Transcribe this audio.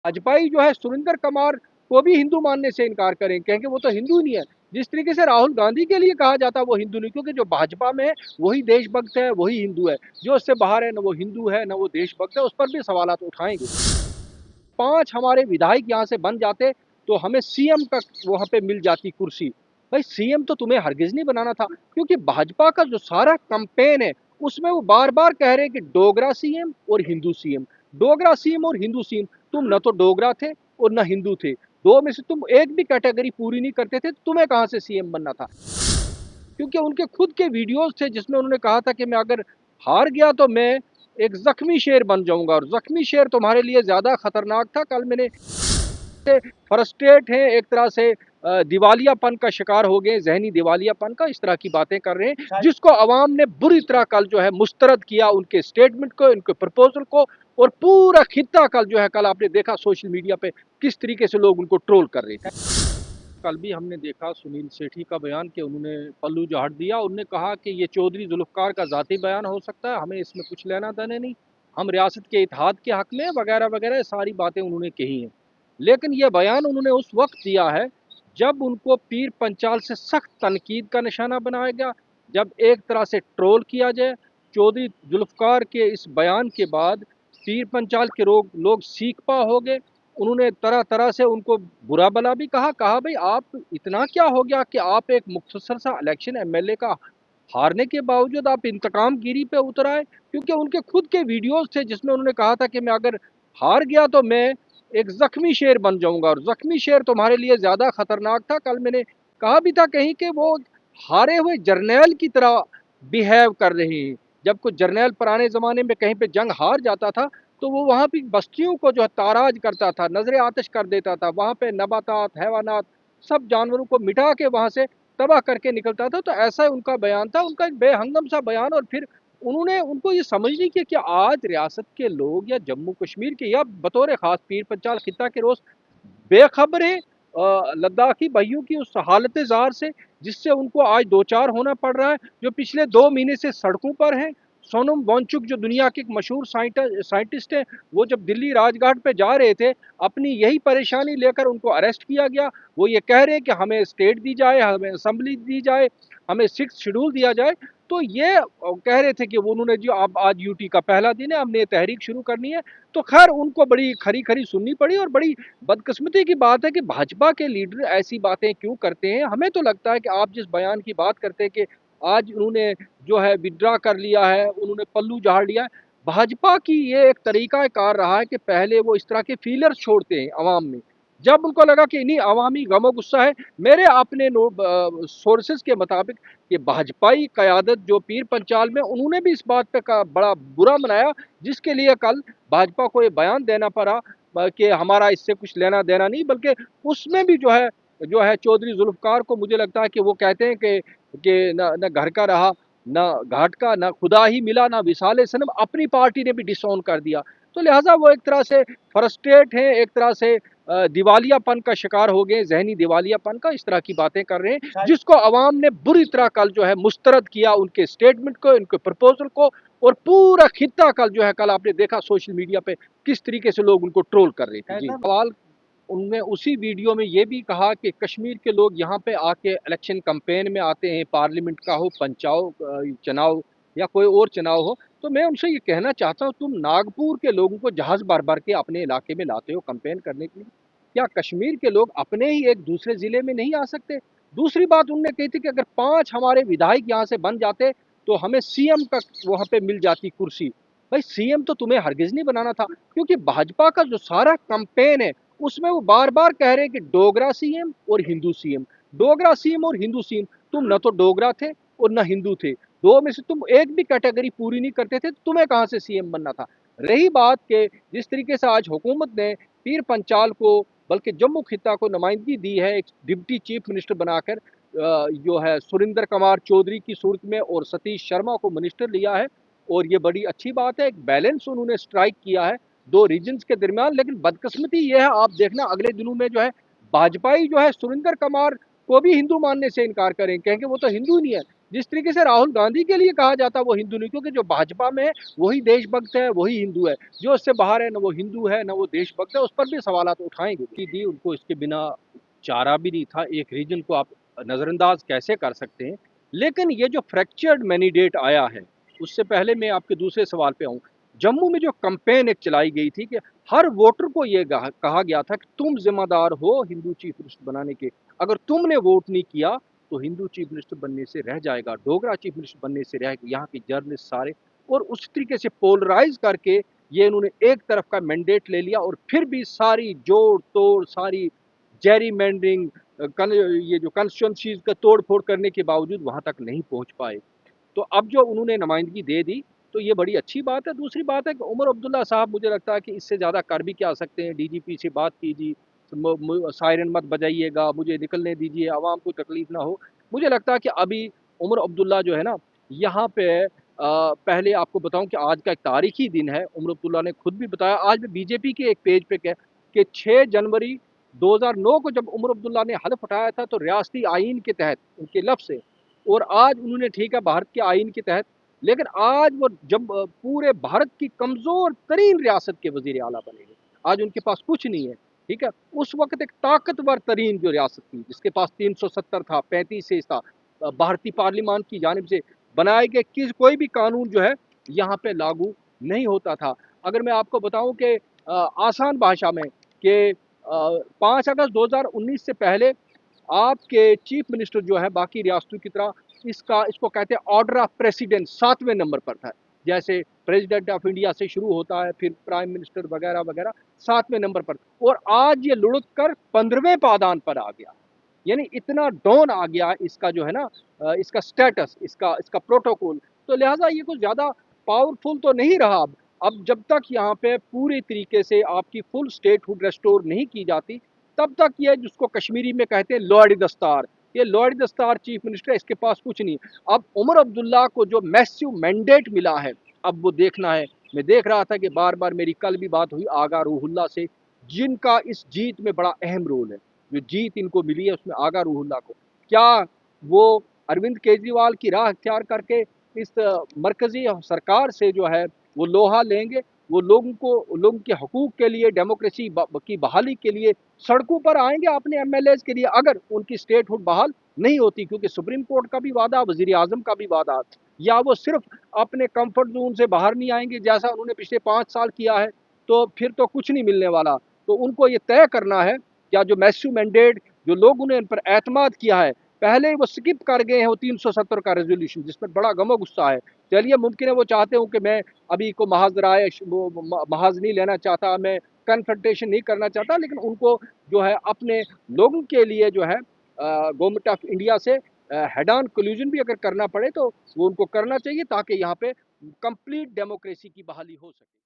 भाजपाई जो है सुरेंद्र कुमार को भी हिंदू मानने से इनकार करें, कहेंगे वो तो हिंदू ही नहीं है। जिस तरीके से राहुल गांधी के लिए कहा जाता है वो हिंदू नहीं, क्योंकि जो भाजपा में है वही देशभक्त है, वही हिंदू है। जो उससे बाहर है, न वो हिंदू है न वो देशभक्त है, उस पर भी सवालात उठाएंगे। 5 हमारे विधायक यहाँ से बन जाते तो हमें सीएम तक वहाँ पे मिल जाती कुर्सी। भाई सीएम तो तुम्हें हरगिज नहीं बनाना था, क्योंकि भाजपा का जो सारा कैंपेन है उसमें वो बार बार कह रहे हैं कि डोगरा सीएम और हिंदू सीएम, डोगरा सीएम और हिंदू सीएम। तुम न तो डोगरा थे और न हिंदू थे, दो में से तुम एक भी कैटेगरी पूरी नहीं करते थे, तो तुम्हें कहाँ से सीएम बनना था। क्योंकि उनके खुद के वीडियोस थे जिसमें उन्होंने कहा था कि मैं अगर हार गया तो मैं एक जख्मी शेर बन जाऊंगा, और जख्मी शेर तुम्हारे लिए ज्यादा खतरनाक था। कल मैंने फ्रस्ट्रेट हैं, एक तरह से दिवालियापन का शिकार हो गए, जहनी दिवालियापन का, इस तरह की बातें कर रहे हैं, जिसको अवाम ने बुरी तरह कल जो है मुस्तरद किया, उनके स्टेटमेंट को, उनके प्रपोजल को। और पूरा खित्ता कल जो है, कल आपने देखा सोशल मीडिया पे किस तरीके से लोग उनको ट्रोल कर रहे थे। कल भी हमने देखा सुनील सेठी का बयान कि उन्होंने पल्लू झाड़ दिया। उन्होंने कहा कि ये चौधरी जुल्फकार का ज़ाती बयान हो सकता है, हमें इसमें कुछ लेना देना नहीं, हम रियासत के इत्तेहाद के हक में वगैरह वगैरह सारी बातें उन्होंने कही हैं। लेकिन यह बयान उन्होंने उस वक्त दिया है जब उनको पीर पंचाल से सख्त तनकीद का निशाना बनाया गया, जब एक तरह से ट्रोल किया जाए। चौधरी जुल्फकार के इस बयान के बाद पीर पंचाल के लोग सीखपा हो गए। उन्होंने तरह तरह से उनको बुरा भला भी कहा भाई आप इतना क्या हो गया कि आप एक मुख्तसर सा इलेक्शन एमएलए का हारने के बावजूद आप इंतकाम गिरी पे उतर आए। क्योंकि उनके खुद के वीडियोस थे जिसमें उन्होंने कहा था कि मैं अगर हार गया तो मैं एक जख्मी शेर बन जाऊंगा, और जख्मी शेर तुम्हारे लिए ज्यादा खतरनाक था। कल मैंने कहा भी था कहीं कि वो हारे हुए जर्नैल की तरह बिहेव कर रहे हैं। जब कोई जर्नैल पुराने ज़माने में कहीं पे जंग हार जाता था तो वो वहाँ की बस्तियों को जो है ताराज करता था, नजर आतिश कर देता था, वहाँ पे नबातात हैवानात सब जानवरों को मिटा के वहाँ से तबाह करके निकलता था। तो ऐसा उनका बयान था, उनका एक बेहंगम सा बयान। और फिर उन्होंने उनको ये समझ नहीं किया कि आज रियासत के लोग या जम्मू कश्मीर के या बतौर खास पीर पंचाल खिता के रोज बेखबर है लद्दाखी भाइयों की उस हालत जार से जिससे उनको आज दो चार होना पड़ रहा है, जो पिछले 2 महीने से सड़कों पर हैं। सोनम वांगचुक जो दुनिया के एक मशहूर साइंटिस्ट हैं, वो जब दिल्ली राजघाट पे जा रहे थे अपनी यही परेशानी लेकर उनको अरेस्ट किया गया। वो ये कह रहे हैं कि हमें स्टेट दी जाए, हमें असम्बली दी जाए, हमें 6 शेड्यूल दिया जाए। तो ये कह रहे थे कि वो उन्होंने जो अब आज यूटी का पहला दिन है, हमने ये तहरीक शुरू करनी है। तो खैर उनको बड़ी खरी खरी सुननी पड़ी। और बड़ी बदकिस्मती की बात है कि भाजपा के लीडर ऐसी बातें क्यों करते हैं। हमें तो लगता है कि आप जिस बयान की बात करते हैं कि आज उन्होंने जो है विड्रा कर लिया है, उन्होंने पल्लू झाड़ लिया है, भाजपा की ये एक तरीका कार रहा है कि पहले वो इस तरह के फीलर्स छोड़ते हैं अवाम में। जब उनको लगा कि नहीं अवामी गमो गुस्सा है, मेरे अपने सोर्सेज के मुताबिक ये भाजपाई क़यादत जो पीर पंचाल में, उन्होंने भी इस बात पे का बड़ा बुरा मनाया, जिसके लिए कल भाजपा को ये बयान देना पड़ा कि हमारा इससे कुछ लेना देना नहीं। बल्कि उसमें भी जो है चौधरी जुल्फकार को मुझे लगता है कि वो कहते हैं कि न घर का रहा, न घाट का, न खुदा ही मिला, न विसाले सनम, अपनी पार्टी ने भी डिसऑन कर दिया। तो लिहाजा वो एक तरह से फ्रस्ट्रेट हैं, एक तरह से दिवालियापन का शिकार हो गए, जहनी दिवालियापन का, इस तरह की बातें कर रहे हैं, जिसको अवाम ने बुरी तरह कल जो है मुस्तरद किया, उनके स्टेटमेंट को, उनके प्रपोजल को। और पूरा खित्ता कल जो है, कल आपने देखा सोशल मीडिया पे किस तरीके से लोग उनको ट्रोल कर रहे थे। जी सवाल उनने उसी वीडियो में ये भी कहा कि कश्मीर के लोग यहाँ पे आके इलेक्शन कैंपेन में आते हैं, पार्लियामेंट का हो, चुनाव या कोई और चुनाव हो। तो मैं उनसे ये कहना चाहता हूँ, तुम नागपुर के लोगों को जहाज भर भर के अपने इलाके में लाते हो कैंपेन करने के लिए, क्या कश्मीर के लोग अपने ही एक दूसरे जिले में नहीं आ सकते। दूसरी बात उन्होंने कही थी कि अगर 5 हमारे विधायक यहाँ से बन जाते तो हमें सीएम तक वहाँ पे मिल जाती कुर्सी। भाई सीएम तो तुम्हें हरगिज नहीं बनाना था, क्योंकि भाजपा का जो सारा कैंपेन है उसमें वो बार बार कह रहे हैं कि डोगरा सीएम और हिंदू सीएम, डोगरा सीएम और हिंदू सीएम। तुम न तो डोगरा थे और न हिंदू थे, दो में से तुम एक भी कैटेगरी पूरी नहीं करते थे, तो तुम्हें कहाँ से सीएम बनना था। रही बात के जिस तरीके से आज हुकूमत ने पीर पंचाल को, बल्कि जम्मू खित्ता को नुमाइंदगी दी है एक डिप्टी चीफ मिनिस्टर बनाकर, जो है सुरेंद्र कुमार चौधरी की सूरत में, और सतीश शर्मा को मिनिस्टर लिया है। और ये बड़ी अच्छी बात है, एक बैलेंस उन्होंने स्ट्राइक किया है दो रीजन्स के दरमियान। लेकिन बदकिस्मती ये है, आप देखना अगले दिनों में जो है भाजपाई जो है सुरेंद्र कुमार को भी हिंदू मानने से इनकार करें, कहेंगे वो तो हिंदू ही नहीं है। जिस तरीके से राहुल गांधी के लिए कहा जाता वो हिंदू नहीं, क्योंकि जो भाजपा में है वही देशभक्त है, वही हिंदू है। जो उससे बाहर है, ना वो हिंदू है ना वो देशभक्त है, उस पर भी सवालात उठाएंगे कि दी उनको इसके बिना चारा भी नहीं था। एक रीजन को आप नज़रअंदाज कैसे कर सकते हैं। लेकिन ये जो फ्रैक्चर्ड मैनिडेट आया है, उससे पहले मैं आपके दूसरे सवाल पे आऊँ। जम्मू में जो कैंपेन एक चलाई गई थी कि हर वोटर को ये कहा गया था कि तुम जिम्मेदार हो हिंदू चीफ मिनिस्टर बनाने के, अगर तुमने वोट नहीं किया तो हिंदू चीफ मिनिस्टर बनने से रह जाएगा, डोगरा चीफ मिनिस्टर बनने से रह, यहाँ के जर्नलिस्ट सारे। और उस तरीके से पोलराइज करके ये इन्होंने एक तरफ का मैंडेट ले लिया, और फिर भी सारी जोड़ तोड़, सारी जेरी मैंडरिंग, ये जो कंस्टिट्यूंसीज का तोड़ फोड़ करने के बावजूद वहां तक नहीं पहुंच पाए। तो अब जो उन्होंने नुमाइंदगी दे दी तो ये बड़ी अच्छी बात है। दूसरी बात है कि उमर अब्दुल्ला साहब, मुझे लगता है कि इससे ज़्यादा कर भी क्या सकते हैं। डीजीपी से बात कीजिए, सायरन मत बजाइएगा, मुझे निकलने दीजिए, आवाम को तकलीफ ना हो। मुझे लगता है कि अभी उमर अब्दुल्ला जो है ना, यहाँ पे पहले आपको बताऊं कि आज का एक तारीखी दिन है। उमर अब्दुल्ला ने खुद भी बताया, आज मैं बीजेपी के एक पेज पे कह कि 6 जनवरी 2009 को जब उमर अब्दुल्ला ने हलफ उठाया था तो रियासती आइन के तहत उनके लफ्ज़ से, और आज उन्होंने ठीक है भारत के आइन के तहत, लेकिन आज वो जब पूरे भारत की कमज़ोर तरीन रियासत के वज़ीर आला बने हैं, आज उनके पास कुछ नहीं है, ठीक है। उस वक्त एक ताकतवर तरीन जो रियासत थी, जिसके पास 370 था, 35 से था, भारतीय पार्लियामान की जानिब से बनाए गए कोई भी कानून जो है यहाँ पे लागू नहीं होता था। अगर मैं आपको बताऊं कि आसान भाषा में कि 5 अगस्त 2019 से पहले आपके चीफ मिनिस्टर जो है बाकी रियासतों की तरह इसको कहते हैं ऑर्डर ऑफ प्रेसिडेंट 7वें नंबर पर था। जैसे प्रेसिडेंट ऑफ इंडिया से शुरू होता है, फिर प्राइम मिनिस्टर वगैरह वगैरह, 7वें नंबर पर, और आज ये लुढ़क कर 15वें पादान पर आ गया। यानी इतना डाउन आ गया इसका जो है ना, इसका स्टेटस, इसका इसका प्रोटोकॉल। तो लिहाजा ये कुछ ज़्यादा पावरफुल तो नहीं रहा। अब जब तक यहाँ पे पूरी तरीके से आपकी फुल स्टेटहुड रेस्टोर नहीं की जाती, तब तक ये जिसको कश्मीरी में कहते हैं लॉर्ड दस्तार, ये लॉर्ड दस्तार चीफ मिनिस्टर, इसके पास कुछ नहीं। अब उमर अब्दुल्ला को जो मैसिव मैंडेट मिला है, अब वो देखना है। मैं देख रहा था कि बार बार मेरी कल भी बात हुई आगा रूहुल्ला से, जिनका इस जीत में बड़ा अहम रोल है। जो जीत इनको मिली है उसमें आगा रूहुल्ला को, क्या वो अरविंद केजरीवाल की राह अख्तियार करके इस मरकजी सरकार से जो है वो लोहा लेंगे, वो लोगों के हकूक़ के लिए, डेमोक्रेसी की बहाली के लिए सड़कों पर आएंगे अपने एमएलएज के लिए, अगर उनकी स्टेटहुड बहाल नहीं होती। क्योंकि सुप्रीम कोर्ट का भी वादा, वज़ीर आज़म का भी वादा, या वो सिर्फ अपने कंफर्ट जोन से बाहर नहीं आएंगे जैसा उन्होंने पिछले 5 साल किया है, तो फिर तो कुछ नहीं मिलने वाला। तो उनको ये तय करना है, क्या जो मैसिव मैंडेट जो लोगों ने इन पर एतमाद किया है, पहले वो स्किप कर गए हैं वो 370 का रेजोल्यूशन, जिस पर बड़ा गम गुस्सा है। चलिए मुमकिन है वो चाहते हो कि मैं अभी को महाजराए वो महाज नहीं लेना चाहता, मैं कन्फ्रंटेशन नहीं करना चाहता, लेकिन उनको जो है अपने लोगों के लिए जो है गवर्नमेंट ऑफ इंडिया से हेड ऑन कोल्यूजन भी अगर करना पड़े तो वो उनको करना चाहिए, ताकि यहाँ पे कंप्लीट डेमोक्रेसी की बहाली हो सके।